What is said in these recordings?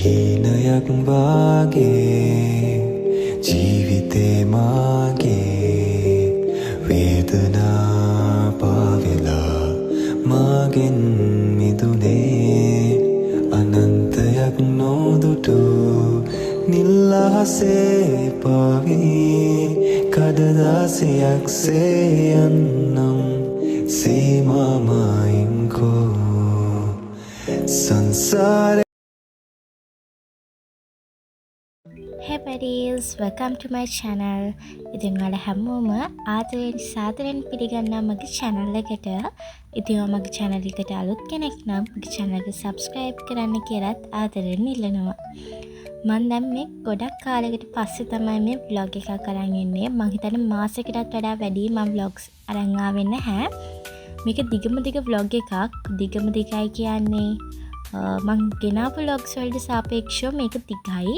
හීනයක් වාගේ ජීවිතේ මාගේ වේදනා පාවෙලා මාගෙන් මිදුනේ අනන්තයක් නොදුටු නිල්ලහසේ පාවී කඩදාසියක්සේ යන්නම් සීමාමයින්කෝ සංසාරේ. Hey buddies, welcome to my channel. ඉතින් ඔයාලා හැමෝම ආදරෙන් සාදරෙන් පිළිගන්නවා මගේ channel එකට. ඉතින් මගේ channel එකට අලුත් කෙනෙක් නම් මගේ channel එක subscribe කරන්න කියලාත් ආදරෙන් ඉල්ලනවා. මම දැන් මේ ගොඩක් කාලයකට පස්සේ තමයි මේ vlog එකක් අරන් ඉන්නේ. මම හිතන්නේ මාසයකටත් වඩා වැඩි මම vlogs අරන් ආවෙ නැහැ. මේක දිගම දිග vlog එකක්. දිගම දිගයි කියන්නේ මං ගෙනාපු vlogs වලට සාපේක්ෂව මේක දිගයි.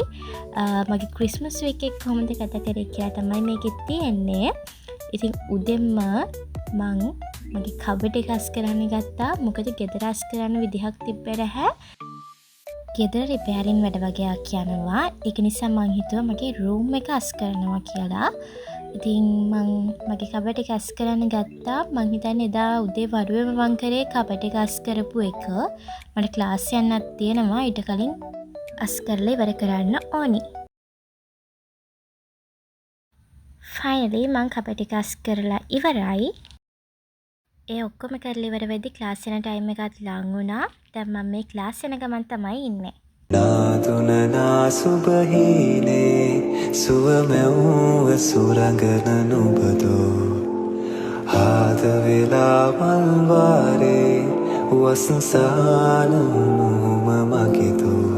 මගේ ක්‍රිස්මස් වීක් එක කොහොමද ගත කරේ කියලා තමයි මේකෙත් තියෙන්නේ. ඉතින් උදෙන්ම මං මගේ කබඩ් එක අස් කරන්න ගත්තා. මොකද ගෙදර අස් කරන්න විදිහක් තිබ්බේ නැහැ. ගෙදර රිපෙයාරින් වැඩ වගේක් යනවා. ඒක නිසා මං හිතුවා මගේ රූම් එක අස් කරනවා කියලා. ඉතින් මං මගේ කබඩ් එක අස් කරන්න ගත්තා. මං හිතන්නේ එදා උදේ වරුවේම මං කරේ කබඩ් එක අස් කරපු එක. මට ක්ලාස් යන්නත් තියෙනවා. ඊට කලින් අස් කරලා ඉවර කරන්න ඕනි. ෆයිනලි මං කබඩ් එක අස් කරලා ඉවරයි. ඒ ඔක්කොම කරලා ඉවර වෙද්දි ක්ලාස් යන ටයිම් එකත් ලඟ වුණා. දැන් මම මේ ක්ලාස් යන ගමන් තමයි ඉන්නේ. නාතුනනා සුබහීනේ සුවමැව්ව සුරඟන නුබදෝ ආද වෙලා මල්වාරේ වසසාන මුම මගේදෝ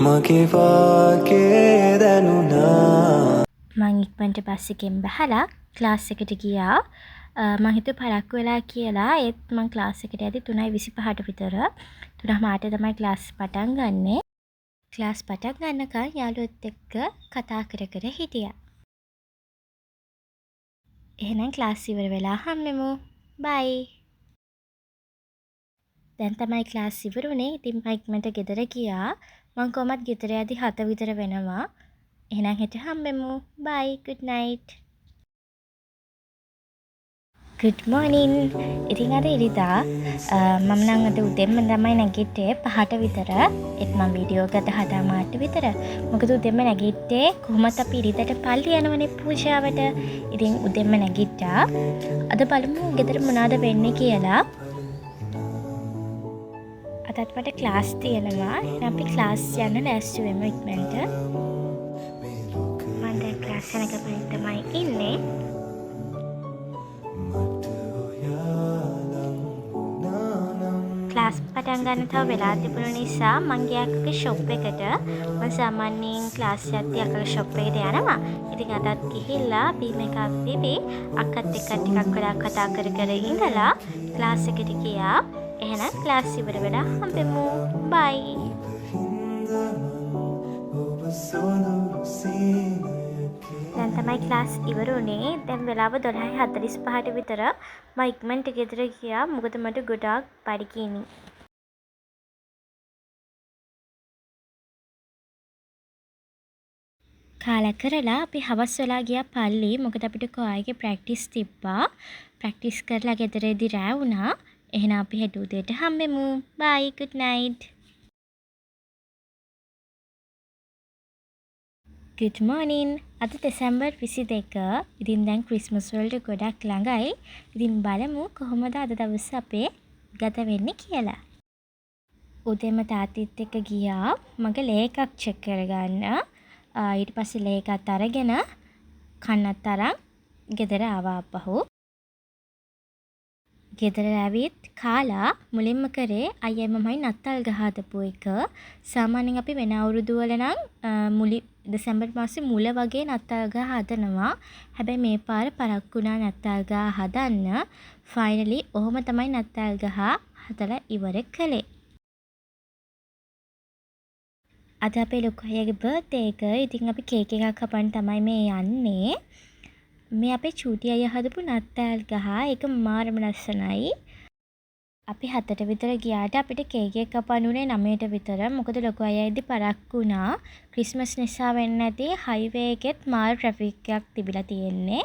මගේ වාගේ දැනුණා. මං ඉක්මනට බස් එකෙන් බහලා ක්ලාස් එකට ගියා. මං හිතුව පරක්කු වෙලා කියලා. ඒත් මං ක්ලාස් එකට යද්දි 3:25ට විතර 3:00ට තමයි ක්ලාස් පටන් ගන්නෙ. ක්ලාස් පටන් ගන්නකන් යාළුවොත් එක්ක කතා කර කර හිටියා. එහෙනම් ක්ලාස් ඉවර වෙලා හම්බෙමු. බයි. දැන් තමයි ක්ලාස් ඉවර වුණේ. ඉතින් මම ඉක්මනට ගෙදර ගියා. මං කොහමත් ගෙදර යද්දි 7 විතර වෙනවා. එහෙනම් හෙට හම්බෙමු. බයි. good night. good morning. ඉතින් අද ඉරිදා මම නම් අද උදේම තමයි නැගිට්ටේ 5ට විතර. ඒත් මම වීඩියෝ ගත්ත 7:00 විතර. මොකද උදේම නැගිට්ටේ කොහොමත් අපි ඉරිදට පල්ලි යනවනේ පූජාවට. ඉතින් උදේම නැගිට්ටා. අද බලමු ගෙදර මොනවද වෙන්නේ කියලා. අදත් මට ක්ලාස් තියෙනවා. එහෙනම් අපි ක්ලාස් යන්න ලෑස්ති වෙමු ඉක්මනට. මම දැන් ක්ලාස් යන ගමන් තමයි ඉන්නේ. ක්ලාස් පටන් ගන්න තව වෙලා තිබුණ නිසා මං ගියා අක්කගේ ෂොප් එකට. මම සාමාන්‍යයෙන් ක්ලාස් යද්දී අක්කගේ ෂොප් එකට යනවා. ඉතින් අදත් ගිහිල්ලා බීම එකක් බිබී අක්කත් එක්ක ටිකක් වෙලා කතා කර කර ඉඳලා ක්ලාස් එකට ගියා. එහෙනම් ක්ලාස් ඉවර වෙලා හම්බෙමු. බයි. දැන් තමයි ක්ලාස් ඉවර වුණේ. දැන් වෙලාව 12:45ට විතර. මම ඉක්මනට ගෙදර ගියා. මොකද මට ගොඩාක් බඩගිනි. කාලා කරලා අපි හවස් වෙලා ගියා පල්ලි. මොකද අපිට කොආයිගේ ප්‍රැක්ටිස් තිබ්බා. ප්‍රැක්ටිස් කරලා ගෙදරදී රෑ වුණා. එහෙනම් අපි හෙට උදේට හම්බෙමු. බයි. good night. good morning. අද දෙසැම්බර් 22. ඉතින් දැන් ක්‍රිස්මස් වලට ගොඩක් ළඟයි. ඉතින් බලමු කොහොමද අද දවස අපේ ගත වෙන්නේ කියලා. උදේම තාත්තිත් එක්ක ගියා මගේ ලේ එකක් චෙක් කරගන්න. ඊට පස්සේ ලේ එකත් අරගෙන කන්නත් අරන් ගෙදර ආවා අපහු. ගෙදර ඇවිත් කාලා මුලින්ම කරේ අයියයි මමයි නත්තල් ගහ හදපු එක. සාමාන්‍යයෙන් අපි වෙන අවුරුදු වල නම් දෙසැම්බර් මාසේ මුල වගේ නත්තල් ගහ හදනවා. හැබැයි මේ පාර පරක්කු වුණා නත්තල් ගහ හදන්න. ෆයිනලි ඔහොම තමයි නත්තල් ගහ හදලා ඉවර කළේ. අද අපේ ලොකු අයියාගේ බර්ත්ඩේ එක. ඉතින් අපි කේක් එකක් කපන්න තමයි මේ යන්නේ. මේ අපේ චූටි අයියා හදපු නත්තල් ගහ. ඒක මාරම ලස්සනයි. අපි 7ට විතර ගියාට අපිට කේක් එක කපන්න උනේ 9ට විතර. මොකද ලොකු අයයිදි පරක්කු වුණා. ක්‍රිස්මස් නිසා වෙන්න ඇති හයිවේ එකෙත් මාර ට්‍රැෆික් එකක් තිබිලා තියෙන්නේ.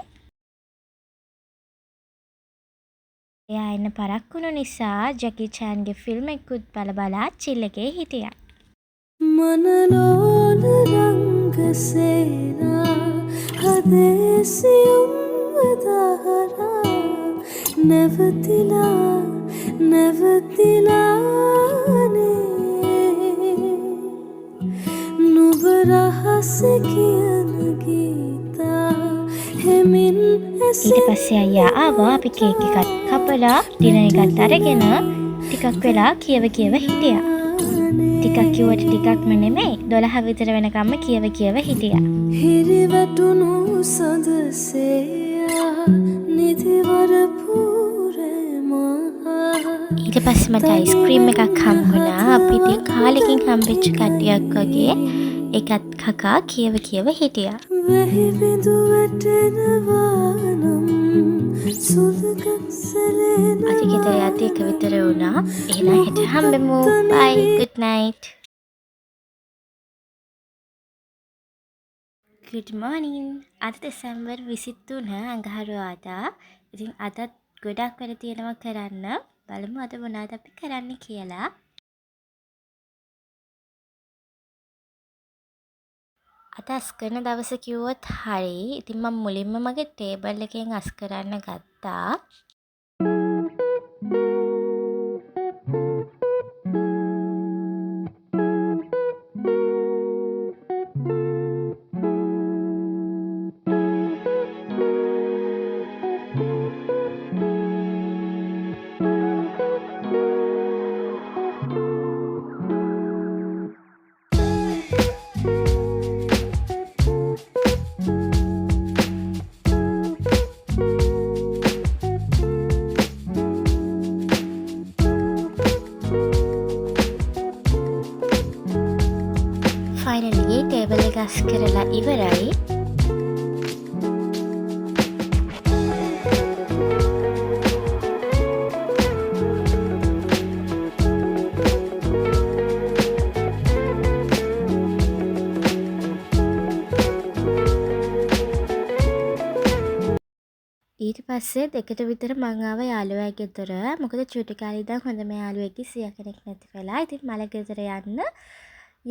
එයා එන්න පරක්කු වුණු නිසා ජැකි චෑන්ගේ ෆිල්ම් එකකුත් බලා චිල් එකේ හිටියා. मनलोल रंग सेना हदेसियुम दहरा नवतिला नवतिलाने නුඹ රහස කියන ගීතා හෙමින් ඊට පස්සේ අයියා ආවා. අපි කේක් එකත් කපලා ඩිනර් එකත් අරගෙන ටිකක් වෙලා කියව හිටියා. ටිකක් කිව්වට ටිකක්ම නෙමෙයි 12 විතර වෙනකම්ම කියව හිටියා. හිරිවැටුණු සඳසේයා නිදිවර පුරමහා ඊට පස්සේ මට අයිස්ක්‍රීම් එකක් හම්බුණා. අපි ඉතින් කාලෙකින් හම්බෙච්ච කට්ටියක් වගේ ඒකත් කකා කියව හිටියා. වැහි බිඳු වැටෙනවා නම් සුළඟක් සැලෙන අපි ගෙදර යද්දී එක විතර වුණා. එහෙනම් හෙට හම්බෙමු. bye good night. good morning. අද දෙසැම්බර් 23 අඟහරුවාදා. ඉතින් අදත් ගොඩක් වැඩ තියෙනවා කරන්න. බලමු අද මොනවද අපි කරන්න කියලා. අද අස් කරන දවස කිව්වොත් හරි. ඉතින් මම මුලින්ම මගේ ටේබල් එකෙන් අස් කරන්න ගත්තා. ෆයිනලි ටේබල් එක අස් කරලා ඉවරයි. ඊට පස්සේ 2ට විතර මං ආව යාළුවා ගෙදර. මොකද චුටි කාලේ ඉඳන් හොඳම යාළුවෙක්ගේ සියා කෙනෙක් නැති වෙලා. ඉතින් මල ගෙදර යන්න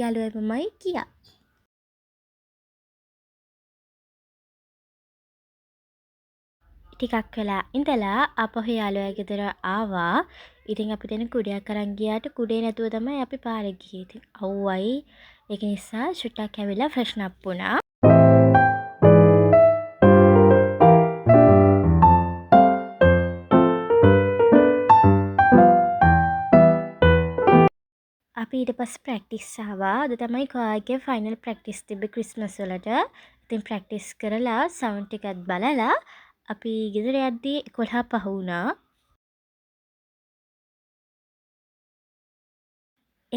යාළුවා මමයි ගියා. ටිකක් වෙලා ඉඳලා ආපහු යාළුවා ගෙදර ආවා. ඉතින් අපි දෙන කුඩයක් අරන් ගියාට කුඩේ නැතුව තමයි අපි පාරේ ගියේ. ඉතින් අවුවයි. ඒක නිසා චුට්ටක් ඇවිල්ලා ෆ්‍රෙෂන් අප් වුණා. අපි ඊට පස්සේ ප්‍රැක්ටිස් ආවා. අද තමයි කාගේ ෆයිනල් ප්‍රැක්ටිස් තිබ්බේ ක්‍රිස්මස් වලට. ඉතින් ප්‍රැක්ටිස් කරලා සවුන්ඩ් ටිකත් බලලා අපි ගෙදර යද්දී 11 පහ වුණා.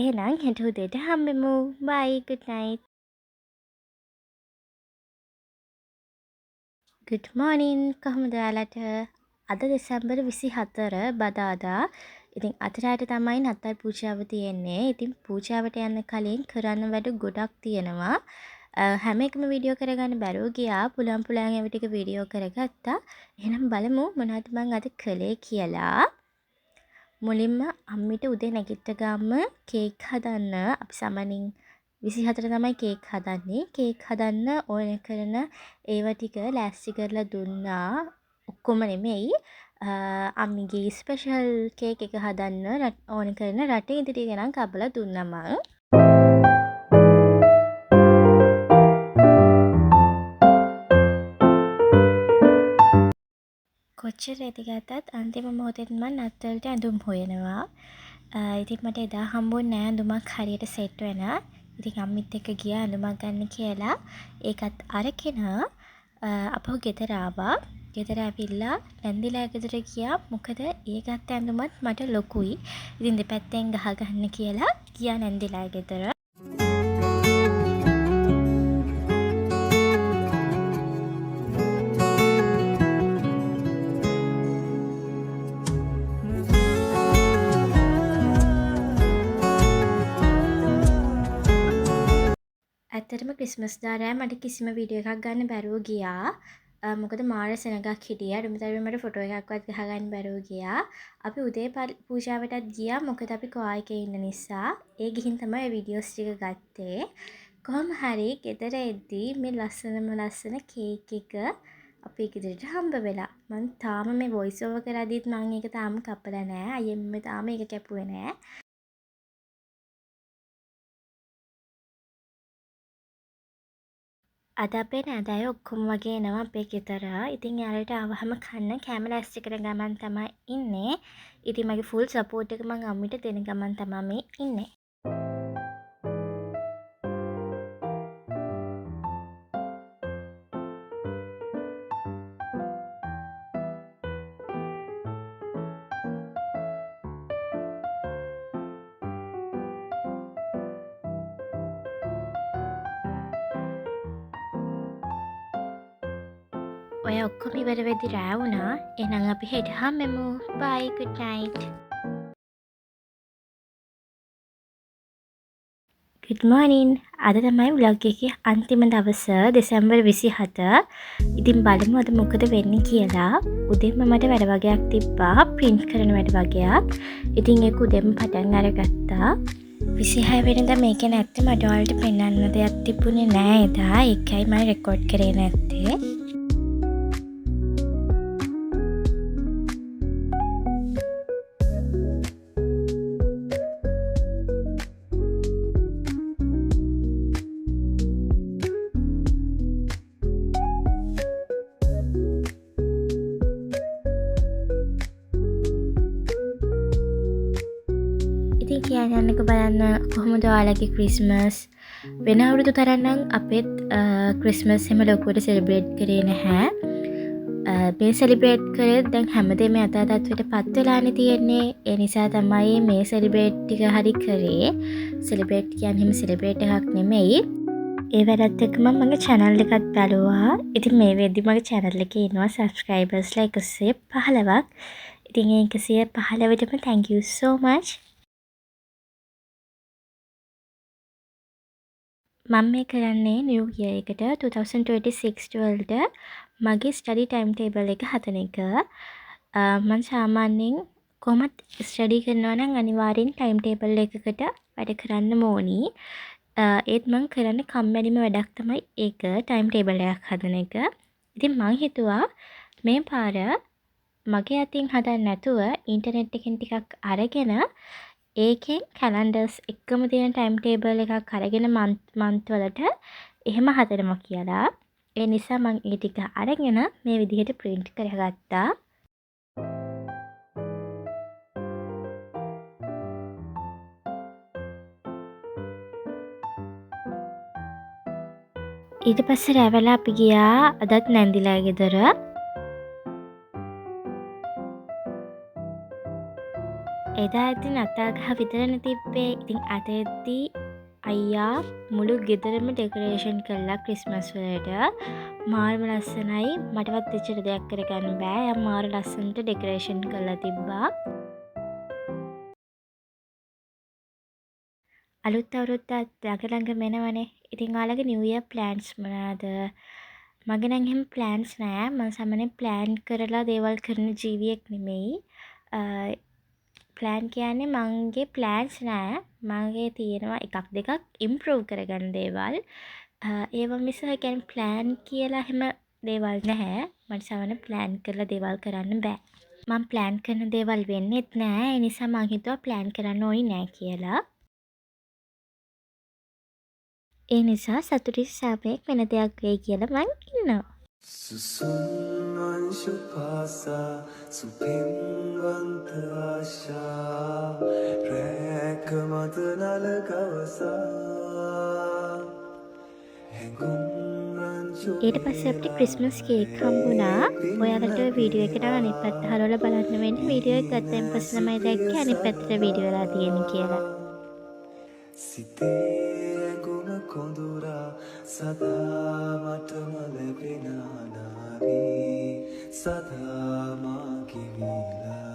එහෙනම් හෙට උදේට හම්බෙමු. bye good night. good morning. කොහොමද ඔයාලට? අද දෙසැම්බර් 24 බදාදා. ඉතින් අතරාට තමයි නත්තල් පූජාව තියෙන්නේ. ඉතින් පූජාවට යන්න කලින් කරන්න වැඩ ගොඩක් තියෙනවා. හැම එකම වීඩියෝ කරගන්න බැරුව ගියා. පුළුවන් ඒවා ටික වීඩියෝ කරගත්තා. එහෙනම් බලමු මොනවද මම අද කළේ කියලා. මුලින්ම අම්මිට උදේ නැගිට ගාම කේක් හදන්න අපි සාමාන්‍යයෙන් 24 තමයි කේක් හදන්නේ. කේක් හදන්න ඕන කරන ඒවා ටික ලෑස්ති කරලා දුන්නා. ඔක්කොම නෙමෙයි. අම්මිගේ ස්පෙෂල් කේක් එක හදන්න ඕන කරන රටේ ඉදිරි ගෙනන් කපලා දුන්නා මං. කොච්චර රෙදි ගත්තත් අන්තිම මොහොතේදී මම නත්තල්ට ඇඳුම් හොයනවා. ඉතින් මට එදා හම්බුනේ නෑ ඇඳුමක් හරියට සෙට් වෙන. ඉතින් අම්මිත් එක්ක ගියා ඇඳුමක් ගන්න කියලා. ඒකත් අරගෙන අපහු ගෙදර ආවා. ගෙදර ඇවිල්ලා නැන්දිලා ගෙදර ගියා. මොකද ඒ ගත්ත ඇඳුමත් මට ලොකුයි. ඉතින් දෙපැත්තෙන් ගහ ගන්න කියලා ගියා නැන්දිලා ගෙදර. ඇත්තටම ක්‍රිස්මස් දා රෑ මට කිසිම වීඩියෝ එකක් ගන්න බැරුව ගියා. මොකද මාර සෙනගක් හිටියා. රුමතරුවේ මට ෆොටෝ එකක්වත් ගහගන්න බැරුව ගියා. අපි උදේ පූජාවටත් ගියා. මොකද අපි කොආ එකේ ඉන්න නිසා. ඒ ගිහින් තමයි ඔය වීඩියෝස් ටික ගත්තේ. කොහොම හරි ගෙදර එද්දී මේ ලස්සන කේක් එක අපේ ගෙදරට හම්බ වෙලා. මං තාම මේ වොයිස් ඕවර් කරද්දිත් මං ඒක තාම කපලා නෑ. අයියම්ම තාම ඒක කැපුවේ නෑ. අද අපේ නෑදෑයෝ ඔක්කොම වගේ එනවා අපේ ගෙදර. ඉතින් එයාලට ආවහම කන්න කෑම ලෑස්ති කරන ගමන් තමයි ඉන්නේ. ඉතින් මගේ ෆුල් සපෝට් එක මං අම්මිට දෙන ගමන් තමයි මේ ඉන්නේ. ඔය ඔක්කොම ඉවර වෙද්දි රෑ වුණා. එහෙනම් අපි හෙට හම්බෙමු. bye good night. good morning. අද තමයි vlog එකේ අන්තිම දවස දෙසැම්බර් 27. ඉතින් බලමු අද මොකද වෙන්නේ කියලා. උදේම මට වැඩ වගයක් තිබ්බා. print කරන වැඩ වගයක්. ඉතින් ඒක උදේම පටන් අරගත්තා. 26 වෙනිදා මේකේ නැත්තේ මට ඔයාලට පෙන්වන්න දෙයක් තිබුණේ නෑ එදා. ඒකයි මම රෙකෝඩ් කරේ නැත්තේ. ඉතින් කියන්නක බලන්න කොහොමද ඔයාලගේ ක්‍රිස්මස්. වෙන අවුරුදු තරන්නම් අපෙත් ක්‍රිස්මස් එහෙම ලොකුවට සෙලිබ්‍රේට් කරේ නැහැ. මේ සෙලිබ්‍රේට් කරේ දැන් හැමදේම යථා තත්ත්වයට පත් වෙලානේ තියෙන්නේ. ඒ නිසා තමයි මේ සෙලිබ්‍රේට් ටික හරි කරේ. සෙලිබ්‍රේට් කියන්නේ එහෙම සෙලිබ්‍රේට් එකක් නෙමෙයි. ඒ වැඩත් එක්කම මගේ channel එකත් බලුවා. ඉතින් මේ වෙද්දි මගේ channel එකේ ඉන්නවා subscribersලා 115ක්. ඉතින් ඒ 115ටම thank you so much. මම මේ කරන්නේ නිව් ඉයර් එකට 2026 වලට මගේ ස්ටඩි ටයිම් ටේබල් එක හදන එක. මම සාමාන්‍යයෙන් කොහොමත් ස්ටඩි කරනවා නම් අනිවාර්යෙන් ටයිම් ටේබල් එකකට වැඩ කරන්න ඕනි. ඒත් මම කරන්නේ කම්මැලිම වැඩක් තමයි ඒක ටයිම් ටේබල් එකක් හදන එක. ඉතින් මං හිතුවා මේ පාර මගේ අතින් හදන්න නැතුව ඉන්ටර්නෙට් එකෙන් ටිකක් අරගෙන ඒකෙන් කැලන්ඩර්ස් එක්කම තියෙන ටයිම් ටේබල් එකක් අරගෙන මන්ත් වලට එහෙම හදනවා කියලා. ඒ නිසා මම ඒ ටික අරගෙන මේ විදිහට print කරගත්තා. ඊට පස්සේ රැවලා අපි ගියා අදත් නැන්දිලා ගෙදර. එදා ඉතින් අතාගහ විතරනේ තිබ්බේ. ඉතින් අද එද්දී අයියා මුළු ගෙදරම ඩෙකොරේෂන් කළා ක්‍රිස්මස් වලට. මාරම ලස්සනයි. මටවත් එච්චර දෙයක් කරගන්න බෑ. යා මාර ලස්සනට ඩෙකොරේෂන් කරලා තිබ්බා. අලුත් අවුරුද්දත් ළඟ මෙනවනේ. ඉතින් ඔයාලගේ නිව් ඉයර් ප්ලෑන්ස් මොනවාද? මගේ නම් එහෙම ප්ලෑන්ස් නෑ. මම සාමාන්‍යයෙන් ප්ලෑන් කරලා දේවල් කරන ජීවියෙක් නෙමෙයි. ප්ලෑන් කියන්නේ මගේ ප්ලෑන්ස් නෑ. මගේ තියෙනවා එකක් දෙකක් ඉම්ප්‍රූව් කරගන්න දේවල්. ඒවා මිස කියන්නේ ප්ලෑන් කියලා එහෙම දේවල් නැහැ. මට සමහර ප්ලෑන් කරලා දේවල් කරන්න බෑ. මම ප්ලෑන් කරන දේවල් වෙන්නෙත් නෑ. ඒ නිසා මං හිතුවා ප්ලෑන් කරන්න ඕනි නෑ කියලා. ඒ නිසා සතුටින් සාපේක් වෙන දෙයක් වෙයි කියලා මං ඉන්නවා. සුසුම් අංශු පාසා සුපින්වන්ත ආශා රැක මත නලකවසා ඊට පස්සේ අපිට ක්‍රිස්මස් කේක් හම්බුණා. ඔයාලට වීඩියෝ එකට අනිත් පැත්ත හරවලා බලන්න වෙන්නේ. වීඩියෝ එක ගත්තයින් පස්සේ තමයි දැක්කේ අනිත් පැත්තට වීඩියෝ වෙලා තියෙන්නේ කියලා. සිතේ ගුණ කොඳුරා සදා මටම ලැබෙන නාරී සදා මාගේ වීලා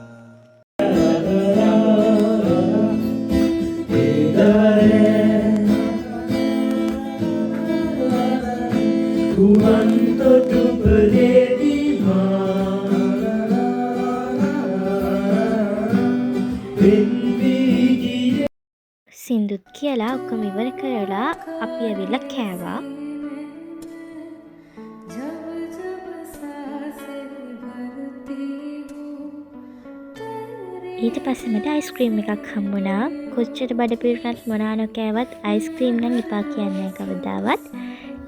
ගුවන් තොටුපළේදී වෙන් වී ගියේ සින්දුත් කියලා ඔක්කොම ඉවර කරලා අපි ඇවිල්ලා කෑවා. ඊට පස්සේ මට අයිස්ක්‍රීම් එකක් හම්බුණා. කොච්චර බඩ පිරුණත් මොනවා නොකෑවත් අයිස්ක්‍රීම් නම් එපා කියන්නේ කවදාවත්.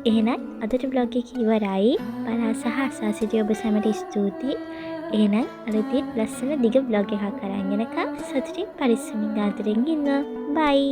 එහෙනම් අදට vlog එක ඉවරයි. බලලා සහ අසා සිටි ඔබ සැමට ස්තුතියි. එහෙනම් අලුතින් ලස්සන දිග vlog එකක් අරන් එනකම් සතුටින් පරිස්සමින් ගාතරෙන් ඉන්න. බයි.